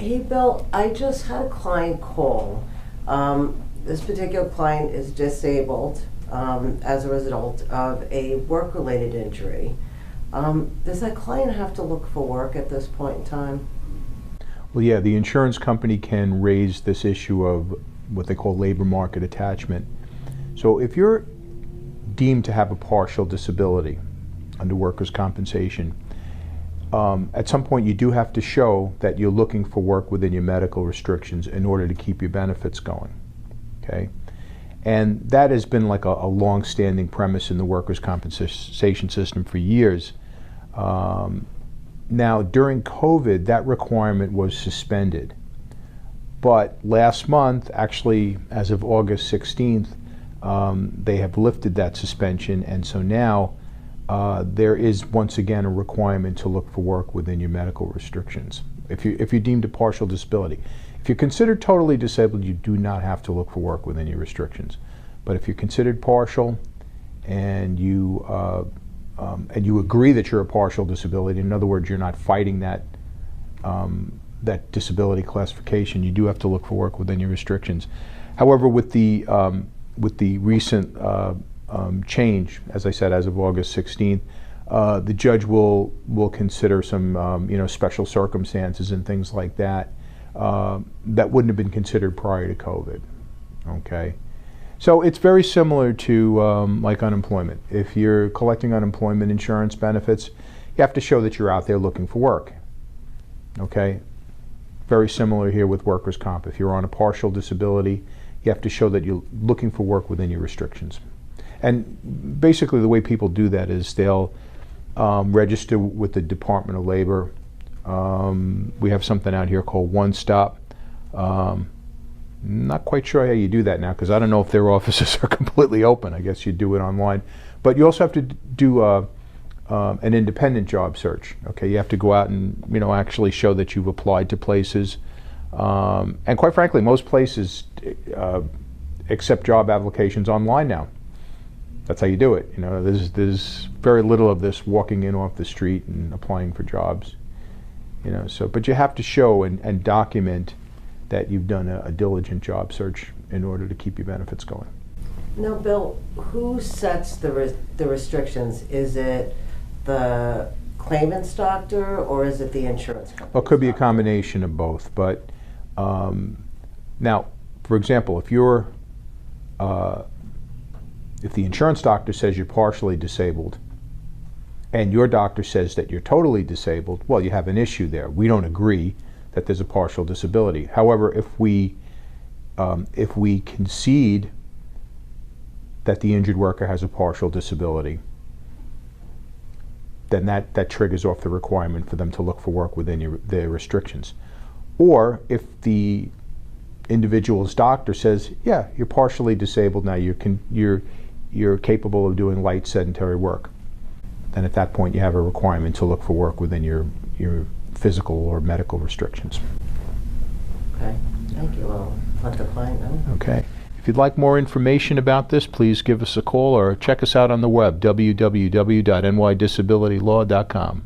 Hey Bill, I just had a client call. This particular client is disabled as a result of a work-related injury. Does that client have to look for work at this point in time? Well, yeah, the insurance company can raise this issue of what they call labor market attachment. So if you're deemed to have a partial disability under workers' compensation, at some point you do have to show that you're looking for work within your medical restrictions in order to keep your benefits going, okay? And that has been like a long-standing premise in the workers' compensation system for years. Now, during COVID, that requirement was suspended. But last month, actually, as of August 16th, they have lifted that suspension, and so now there is once again a requirement to look for work within your medical restrictions. If you're deemed a partial disability. If you're considered totally disabled, you do not have to look for work within your restrictions. But if you're considered partial and you agree that you're a partial disability, in other words, you're not fighting that that disability classification, you do have to look for work within your restrictions. However, with the recent change, as I said, as of August 16th, the judge will consider some special circumstances and things like that that wouldn't have been considered prior to COVID. Okay, so it's very similar to like unemployment. If you're collecting unemployment insurance benefits, you have to show that you're out there looking for work. Okay, very similar here with workers' comp. If you're on a partial disability, you have to show that you're looking for work within your restrictions. And basically the way people do that is they'll register with the Department of Labor. We have something out here called One Stop. Not quite sure how you do that now because I don't know if their offices are completely open. I guess you do it online. But you also have to do an independent job search. Okay, you have to go out and actually show that you've applied to places. And quite frankly, most places accept job applications online now. That's how you do it. There's very little of this walking in off the street and applying for jobs. But you have to show and document that you've done a diligent job search in order to keep your benefits going. Now, Bill, who sets the restrictions? Is it the claimant's doctor or is it the insurance company? Well, it could be a combination of both. But now, for example, if the insurance doctor says you're partially disabled and your doctor says that you're totally disabled, well, you have an issue there. We don't agree that there's a partial disability. However, if we concede that the injured worker has a partial disability, then that triggers off the requirement for them to look for work within their restrictions. Or if the individual's doctor says, yeah, you're partially disabled now, you're capable of doing light sedentary work, then at that point you have a requirement to look for work within your physical or medical restrictions. Okay, thank you. I'll let the client know. Okay. If you'd like more information about this, please give us a call or check us out on the web, www.nydisabilitylaw.com.